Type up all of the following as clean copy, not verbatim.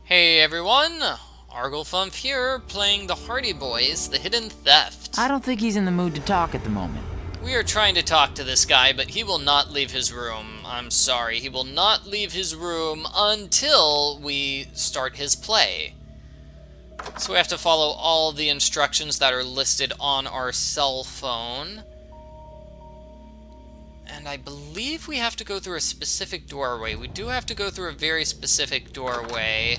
Hey everyone, Arglefump here, playing the Hardy Boys, the Hidden Theft. I don't think he's in the mood to talk at the moment. We are trying to talk to this guy, but he will not leave his room. I'm sorry, he will not leave his room until we start his play. So we have to follow all the instructions that are listed on our cell phone. And I believe we have to go through a specific doorway. We do have to go through a very specific doorway.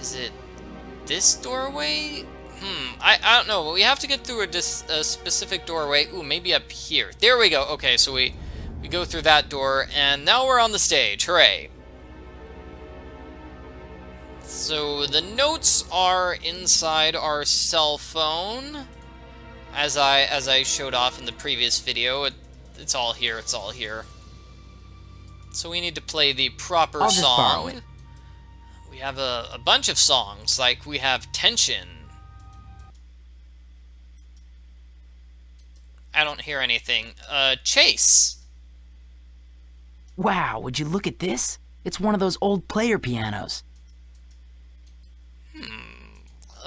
Is it this doorway? I don't know, but we have to get through a specific doorway. Ooh, maybe up here. There we go. Okay, so we go through that door, and now we're on the stage. Hooray. So the notes are inside our cell phone. As I showed off in the previous video, it's all here, it's all here. So we need to play the proper I'll just borrow song. it. We have a bunch of songs, like we have Tension. I don't hear anything. Chase. Wow, would you look at this? It's one of those old player pianos.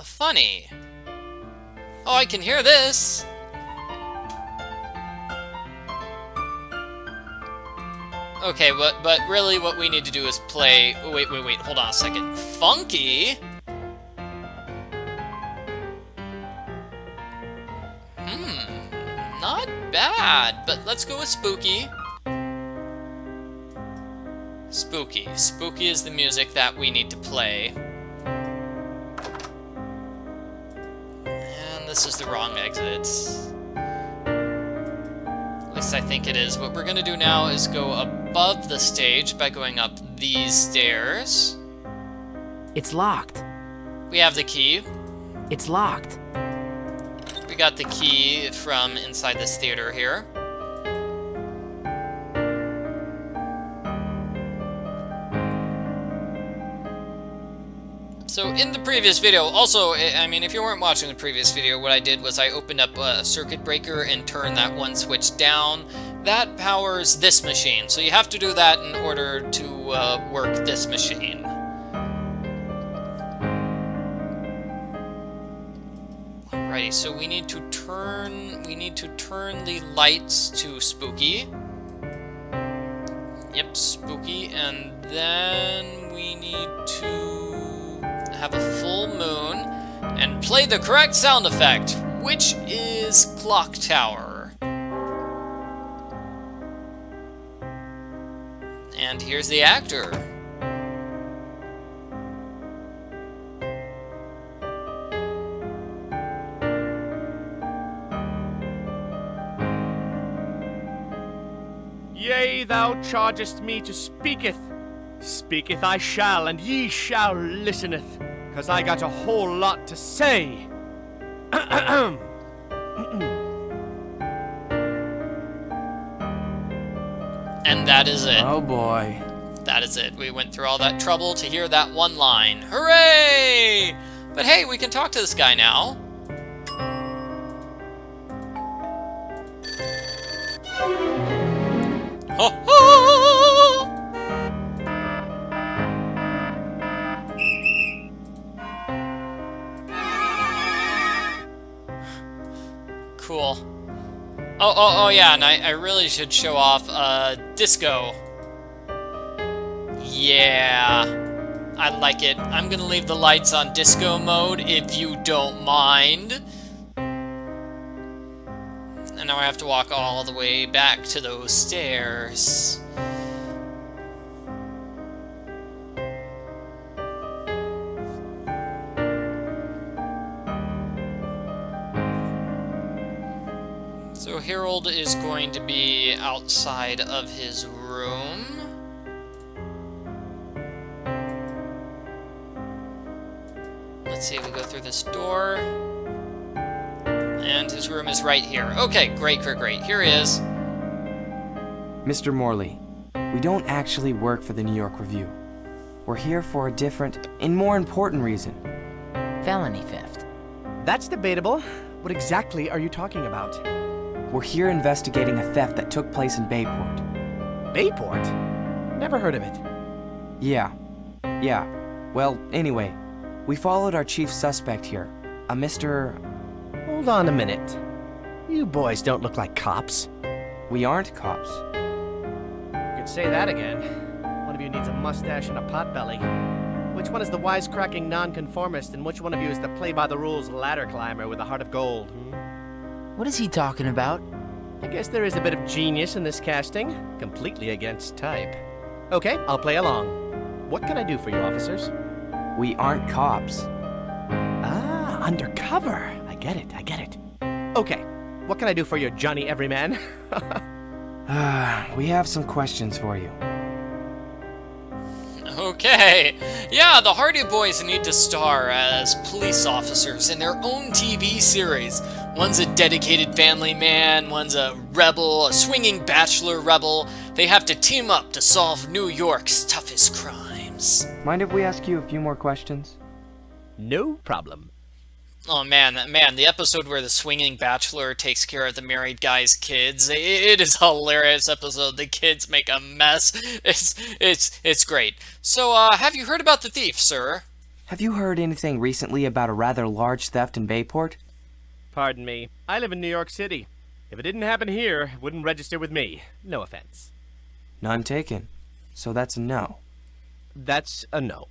Funny. Oh, I can hear this. Okay, but really what we need to do is play... Oh, wait, hold on a second. Funky? Not bad, but let's go with Spooky. Spooky. Spooky is the music that we need to play. And this is the wrong exit. At least I think it is. What we're gonna do now is go above the stage by going up these stairs. It's locked. We have the key. It's locked. We got the key from inside this theater here. So in the previous video, also, I mean, if you weren't watching the previous video, what I did was I opened up a circuit breaker and turned that one switch down. That powers this machine, so you have to do that in order to work this machine. Alrighty, so we need to turn the lights to Spooky. Yep, Spooky, and then we need to have a full moon and play the correct sound effect, which is Clock Tower. And here's the actor. Yea, thou chargest me to speaketh. Speaketh I shall, and ye shall listeneth, 'cause I got a whole lot to say. And that is it. Oh boy. That is it. We went through all that trouble to hear that one line. Hooray! But hey, we can talk to this guy now. Ho ho! Cool. Oh yeah, and I really should show off disco. Yeah, I like it. I'm gonna leave the lights on disco mode if you don't mind. And now I have to walk all the way back to those stairs. So Harold is going to be outside of his room. Let's see, we go through this door. And his room is right here. Okay, great. Here he is. Mr. Morley, we don't actually work for the New York Review. We're here for a different and more important reason. Felony theft. That's debatable. What exactly are you talking about? We're here investigating a theft that took place in Bayport. Bayport? Never heard of it. Yeah. Yeah. Well, anyway, we followed our chief suspect here, a Mr. Hold on a minute. You boys don't look like cops. We aren't cops. You could say that again. One of you needs a mustache and a potbelly. Which one is the wisecracking nonconformist, and which one of you is the play-by-the-rules ladder climber with a heart of gold? What is he talking about? I guess there is a bit of genius in this casting. Completely against type. Okay, I'll play along. What can I do for you, officers? We aren't cops. Ah, undercover. I get it. Okay, what can I do for you, Johnny Everyman? We have some questions for you. Okay. Yeah, the Hardy Boys need to star as police officers in their own TV series. One's a dedicated family man, one's a rebel, a swinging bachelor rebel. They have to team up to solve New York's toughest crimes. Mind if we ask you a few more questions? No problem. Oh man, the episode where the swinging bachelor takes care of the married guy's kids, it is a hilarious episode. The kids make a mess. It's great. So, have you heard about the thief, sir? Have you heard anything recently about a rather large theft in Bayport? Pardon me. I live in New York City. If it didn't happen here, it wouldn't register with me. No offense. None taken. So that's a no. That's a no.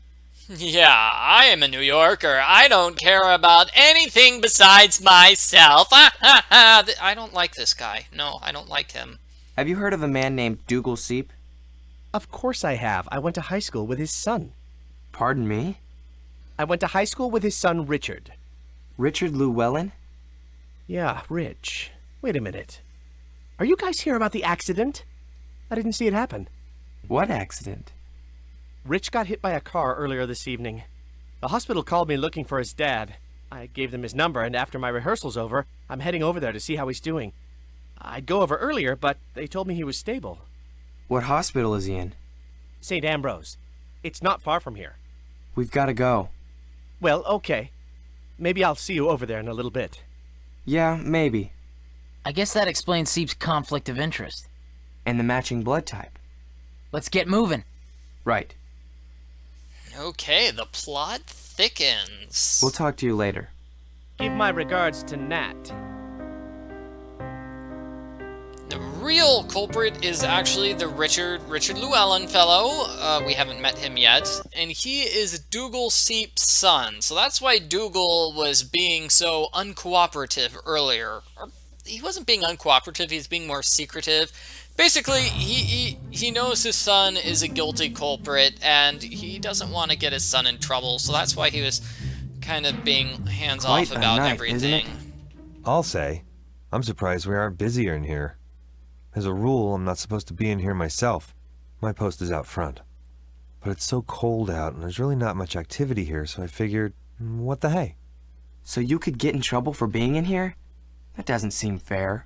Yeah, I am a New Yorker. I don't care about anything besides myself. I don't like this guy. No, I don't like him. Have you heard of a man named Dougal Seep? Of course I have. I went to high school with his son. Pardon me? I went to high school with his son, Richard. Richard Llewellyn? Yeah, Rich. Wait a minute. Are you guys here about the accident? I didn't see it happen. What accident? Rich got hit by a car earlier this evening. The hospital called me looking for his dad. I gave them his number, and after my rehearsal's over, I'm heading over there to see how he's doing. I'd go over earlier, but they told me he was stable. What hospital is he in? St. Ambrose. It's not far from here. We've got to go. Well, okay. Maybe I'll see you over there in a little bit. Yeah, maybe. I guess that explains Seep's conflict of interest. And the matching blood type. Let's get moving. Right. Okay, the plot thickens. We'll talk to you later. Give my regards to Nat. The real culprit is actually the Richard Llewellyn fellow. We haven't met him yet. And he is Dougal Seep's son. So that's why Dougal was being so uncooperative earlier. Or, he wasn't being uncooperative, he's being more secretive. Basically, he knows his son is a guilty culprit, and he doesn't want to get his son in trouble, so that's why he was kind of being hands-off Quite a about night, everything. isn't it? I'll say, I'm surprised we aren't busier in here. As a rule, I'm not supposed to be in here myself. My post is out front. But it's so cold out, and there's really not much activity here, so I figured, what the hey? So you could get in trouble for being in here? That doesn't seem fair.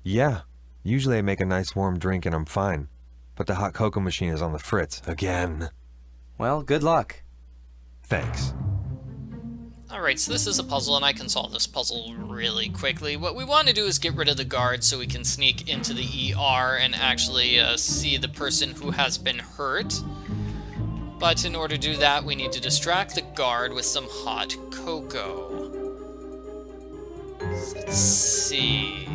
Yeah. Usually I make a nice warm drink and I'm fine. But the hot cocoa machine is on the fritz. Again. Well, good luck. Thanks. Alright, so this is a puzzle, and I can solve this puzzle really quickly. What we want to do is get rid of the guard so we can sneak into the ER and actually see the person who has been hurt. But in order to do that, we need to distract the guard with some hot cocoa. So let's see.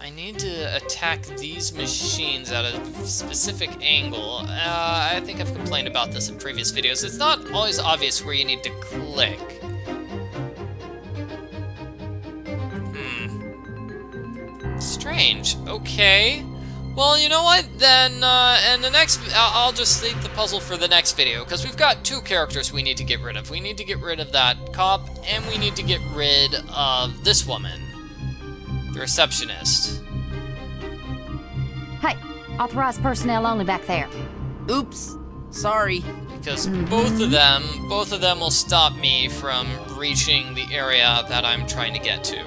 I need to attack these machines at a specific angle. I think I've complained about this in previous videos. It's not always obvious where you need to click. Strange. Okay. Well, you know what? Then, in the next... I'll just save the puzzle for the next video, because we've got two characters we need to get rid of. We need to get rid of that cop, and we need to get rid of this woman. The receptionist. Hey, authorized personnel only back there. Oops. Sorry. Because both of them will stop me from reaching the area that I'm trying to get to.